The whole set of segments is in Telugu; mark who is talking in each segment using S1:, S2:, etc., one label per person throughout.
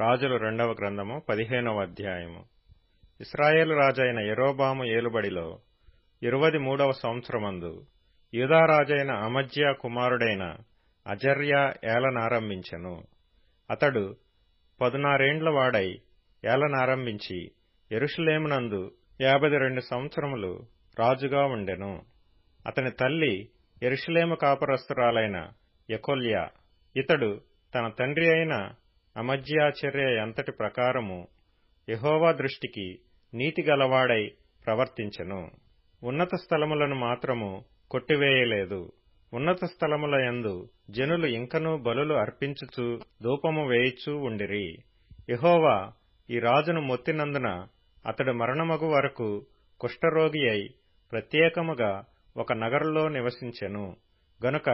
S1: రాజులు 2వ గ్రంథము 15వ అధ్యాయము. ఇశ్రాయేలు రాజైన యరొబాము ఏలుబడిలో 23వ సంవత్సరమందు యూదా రాజైన అమజ్యా కుమారుడైన అజర్యా ఏలనారంభించెను. అతడు 16 ఏండ్ల వాడై ఏలనారంభించి యెరూషలేమునందు 52 సంవత్సరములు రాజుగా ఉండెను. అతని తల్లి యెరూషలేము కాపురస్తురాలైన యెకొల్యా. ఇతడు తన తండ్రి అయిన అమజ్యా చర్య ఎంతటి ప్రకారము యెహోవా దృష్టికి నీతి గలవాడై ప్రవర్తించెను. ఉన్నత స్థలములను మాత్రము కొట్టివేయలేదు. ఉన్నత స్థలముల యందు జనులు ఇంకనూ బలులు అర్పించుచు ధూపము వేయుచూ ఉండిరి. యెహోవా ఈ రాజును మొత్తినందున అతడు మరణమగు వరకు కుష్ఠరోగి అయి ప్రత్యేకముగా ఒక నగరులో నివసించెను. గనుక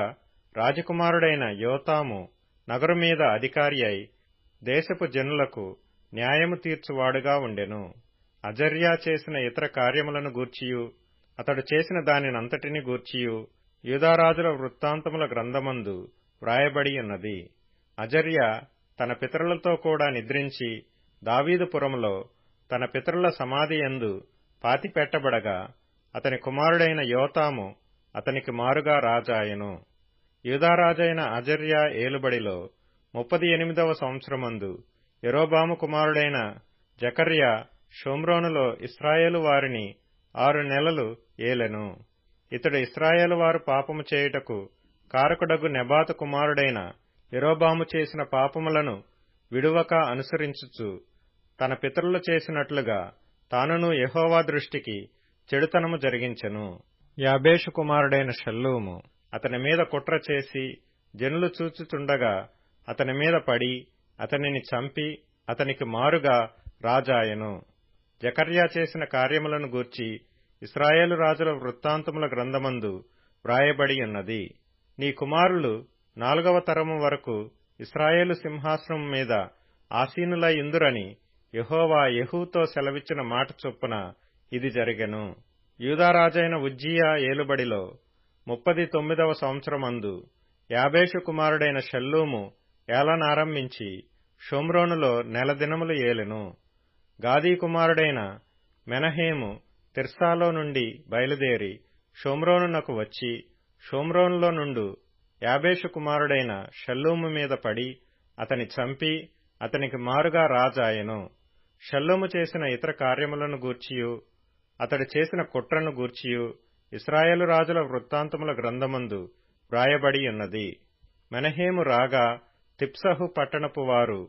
S1: రాజకుమారుడైన యోతాము నగరు మీద అధికారి అయి దేశపు జనులకు న్యాయము తీర్చువాడుగా ఉండెను. అజర్యా చేసిన ఇతర కార్యములను గూర్చియు అతడు చేసిన దానినంతటిని గూర్చియు యూదారాజుల వృత్తాంతముల గ్రంథమందు వ్రాయబడి ఉన్నది. అజర్యా తన పితరులతో కూడా నిద్రించి దావీదుపురములో తన పితరుల సమాధి యందు పాతిపెట్టబడగా అతని కుమారుడైన యోతాము అతనికి మారుగా రాజాయెను. యూదారాజైన అజర్యా ఏలుబడిలో 38వ సంవత్సరమందు యరొబాము కుమారుడైన జకర్యా షోమ్రోనులో ఇశ్రాయేలు వారిని 6 నెలలు ఏలెను. ఇతడు ఇశ్రాయేలు వారు పాపము చేయుటకు కారకుడగు నెబాతు కుమారుడైన యరొబాము చేసిన పాపములను విడువక అనుసరించుచు తన పితరులు చేసినట్లుగా తానును యెహోవా దృష్టికి చెడుతనము జరిగించెను. యాబేషు కుమారుడైన షల్లూము అతని మీద కుట్ర చేసి జనులు చూచుచుండగా అతని మీద పడి అతనిని చంపి అతనికి మారుగా రాజాయెను. జకర్యా చేసిన కార్యములను గూర్చి ఇశ్రాయేలు రాజుల వృత్తాంతముల గ్రంథమందు వ్రాయబడి ఉన్నది. నీ కుమారులు 4వ తరము వరకు ఇశ్రాయేలు సింహాసనం మీద ఆసీనులై యుందురని యెహోవా యెహూతో సెలవిచ్చిన మాట చొప్పున ఇది జరిగెను. యూదారాజైన ఉజ్జియా ఏలుబడిలో 39వ సంవత్సరమందు యాబేషు కుమారుడైన షల్లూము ఏలనారంభించి షోమ్రోనులో 1 నెల దినములు ఏలెను. గాదీ కుమారుడైన మెనహేము తిర్సాలో నుండి బయలుదేరి షోమ్రోనునకు వచ్చి షోమ్రోనులో నుండు యాబేషు కుమారుడైన షల్లూము మీద పడి అతని చంపి అతనికి మారుగా రాజాయెను. షల్లూము చేసిన ఇతర కార్యములను గూర్చియు అతడు చేసిన కుట్రను గూర్చియు ఇశ్రాయేలు రాజుల వృత్తాంతముల గ్రంథమందు వ్రాయబడి ఉన్నది. మెనహేము రాగా తిప్సహు పట్టణపు వారు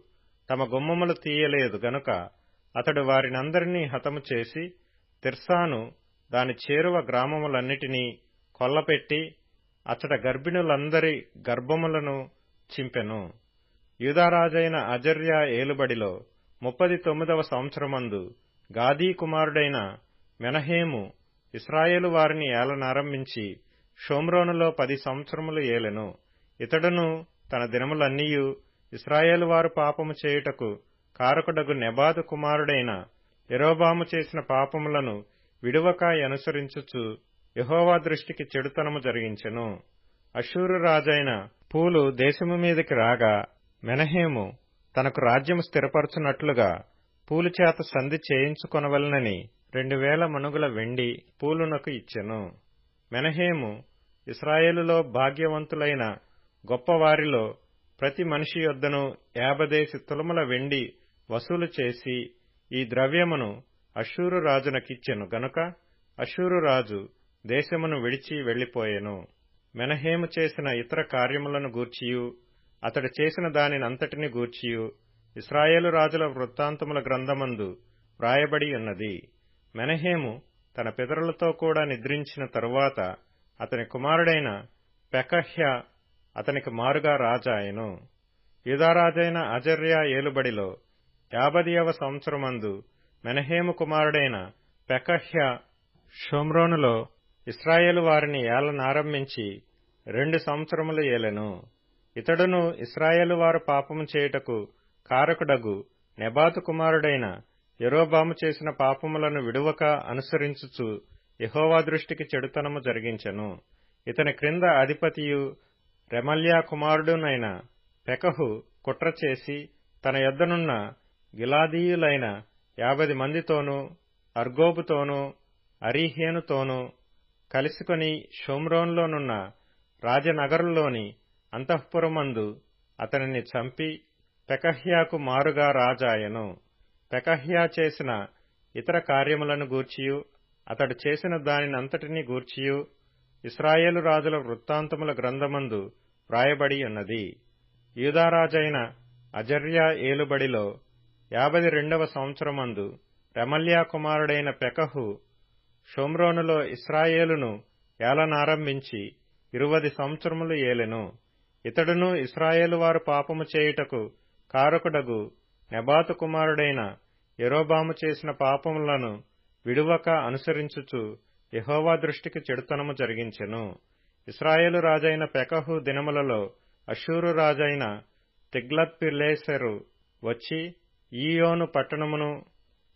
S1: తమ గుమ్మములు తీయలేదు గనుక అతడు వారినందరినీ హతము చేసి తిర్సాను దాని చేరువ గ్రామములన్నిటినీ కొల్లపెట్టి అచ్చట గర్భిణులందరి గర్భములను చింపెను. యూదారాజైన అజర్యా ఏలుబడిలో 39వ సంవత్సరమందు గాదీ కుమారుడైన మెనహేము ఇశ్రాయేలు వారిని ఏలనారంభించి షోమ్రోనులో 10 సంవత్సరములు ఏలెను. ఇతడును తన దినములన్నీయు ఇశ్రాయేలు వారు పాపము చేయుటకు కారకుడగు నెబాతు కుమారుడైన యరొబాము చేసిన పాపములను విడువక అనుసరించుచు యెహోవా దృష్టికి చెడుతనము జరిగించెను. అష్షూరు రాజైన పూలు దేశము మీదికి రాగా మెనహేము తనకు రాజ్యము స్థిరపరచునట్లుగా పూలు చేత సంధి చేయించుకొనవలెనని 2000 మణుగుల వెండి పూలునకు ఇచ్చెను. మెనహేము ఇశ్రాయేలులో భాగ్యవంతులైన గొప్పవారిలో ప్రతి మనిషి యొద్దను 50 తులముల వెండి వసూలు చేసి ఈ ద్రవ్యమును అష్షూరు రాజునకిచ్చెను గనుక అష్షూరు రాజు దేశమును విడిచి వెళ్లిపోయెను. మెనహేము చేసిన ఇతర కార్యములను గూర్చియు అతడు చేసిన దానినంతటిని గూర్చియు ఇశ్రాయేలు రాజుల వృత్తాంతముల గ్రంథమందు వ్రాయబడి ఉన్నది. మెనహేము తన పితరులతో కూడా నిద్రించిన తరువాత అతని కుమారుడైన పెకహ్యా అతనికి మారుగా రాజాయెను. యూదారాజైన అజర్యా ఏలుబడిలో 50వ సంవత్సరమందు మెనహేము కుమారుడైన పెకహ్యా షోమ్రోనులో ఇశ్రాయేలు వారిని ఏలనారంభించి 2 సంవత్సరములు ఏలెను. ఇతడును ఇశ్రాయేలు వారు పాపము చేయుటకు కారకుడగు నెబాతు కుమారుడైన యరొబాము చేసిన పాపములను విడువక అనుసరించుచు యెహోవా దృష్టికి చెడుతనము జరిగించెను. ఇతని క్రింద అధిపతియు రెమల్యా కుమారుడునైన పెకహు కుట్ర చేసి తన యొద్దనున్న గిలాదీయులైన 50 మందితోనూ అర్గోబుతోనూ అరీహేనుతోనూ కలిసికొని షోమ్రోన్లోనున్న రాజనగరులోని అంతఃపురమందు అతనిని చంపి పెకహ్యాకు మారుగా రాజాయెను. పెకహ్యా చేసిన ఇతర కార్యములను గూర్చియు అతడు చేసిన దానినంతటినీ గూర్చియు ఇశ్రాయేలు రాజుల వృత్తాంతముల గ్రంథమందు వ్రాయబడి ఉన్నది. యూదారాజైన అజర్యా ఏలుబడిలో 52వ సంవత్సరమందు రెమల్యా కుమారుడైన పెకహు షోమ్రోనులో ఇశ్రాయేలును ఏలనారంభించి 20 సంవత్సరములు ఏలెను. ఇతడును ఇశ్రాయేలు వారు పాపము చేయుటకు కారకుడగు నెబాతు కుమారుడైన యెరోబాము చేసిన పాపములను విడువక అనుసరించుచు యెహోవా దృష్టికి చెడుతనము జరిగించెను. ఇశ్రాయేలు రాజైన పెకహు దినములలో అష్షూరు రాజైన తిగ్లత్పిలేసెరు వచ్చి ఈయోను పట్టణమును,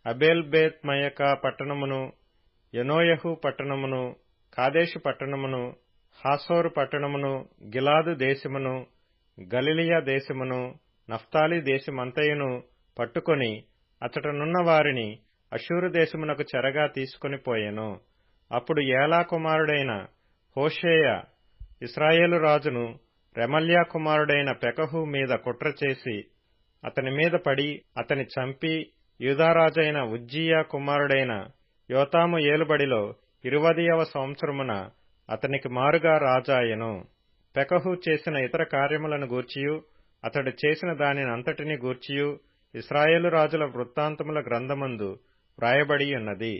S1: అబేల్ బేత్ మయకా పట్టణమును, యెనోయహు పట్టణమును, కాదేషు పట్టణమును, హాసోరు పట్టణమును, గిలాదు దేశమును, గలిలయ దేశమును, నఫ్తాలి దేశమంతయును పట్టుకొని అచటనున్న వారిని అష్షూరు దేశమునకు చెరగా తీసుకొని పోయెను. అప్పుడు ఏలా కుమారుడైన హోషేయ ఇశ్రాయేలు రాజును రెమల్యా కుమారుడైన పెకహు మీద కుట్ర చేసి అతని మీద పడి అతని చంపి యూదారాజైన ఉజ్జియా కుమారుడైన యోతాము ఏలుబడిలో 20వ సంవత్సరమున అతనికి మారుగా రాజాయెను. పెకహు చేసిన ఇతర కార్యములను గూర్చియు అతడు చేసిన దానినంతటిని గూర్చియు ఇశ్రాయేలు రాజుల వృత్తాంతముల గ్రంథమందు వ్రాయబడి ఉన్నది.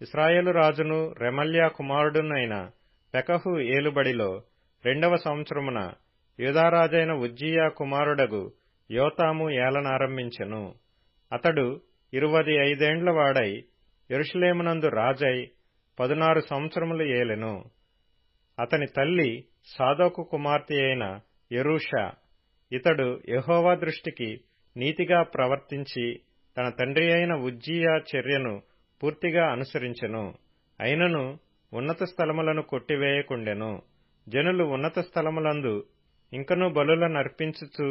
S1: ఇశ్రాయేలు రాజును రెమల్యా కుమారుడునైన పెకహు ఏలుబడిలో 2వ సంవత్సరమున యూదారాజైన ఉజ్జియా కుమారుడగు యోతాము ఏలనారంభించెను. అతడు 25 ఏండ్ల వాడై యెరూషలేమునందు రాజై 16 సంవత్సరములు ఏలెను. అతని తల్లి సాదోకు కుమార్తె అయిన యెరూషా. ఇతడు యెహోవా దృష్టికి నీతిగా ప్రవర్తించి తన తండ్రి అయిన ఉజ్జియా చర్యను పూర్తిగా అనుసరించెను. అయినను ఉన్నత స్థలములను కొట్టివేయకుండెను. జనులు ఉన్నత స్థలములందు ఇంకనూ బలులనర్పించుచు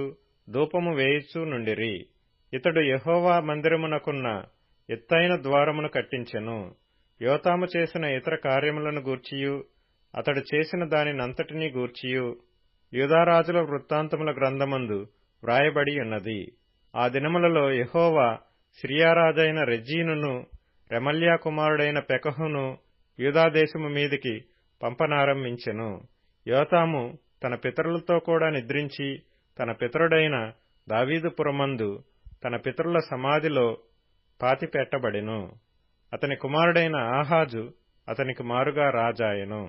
S1: ధూపము వేయుచూ నుండిరి. ఇతడు యెహోవా మందిరమునకున్న ఎత్తైన ద్వారమును కట్టించెను. యోతాము చేసిన ఇతర కార్యములను గూర్చియు అతడు చేసిన దానినంతటినీ గూర్చియు యూదారాజుల వృత్తాంతముల గ్రంథమందు వ్రాయబడి ఉన్నది. ఆ దినములలో యెహోవా సిరియారాజైన రెజీనును రెమల్యా కుమారుడైన పెకహును యూదాదేశము మీదికి పంపనారంభించెను. యోతాము తన పితరులతో కూడా నిద్రించి తన పితరుడైన దావీదుపురమందు తన పితరుల సమాధిలో పాతిపెట్టబడెను. అతని కుమారుడైన ఆహాజు అతనికి మారుగా రాజాయెను.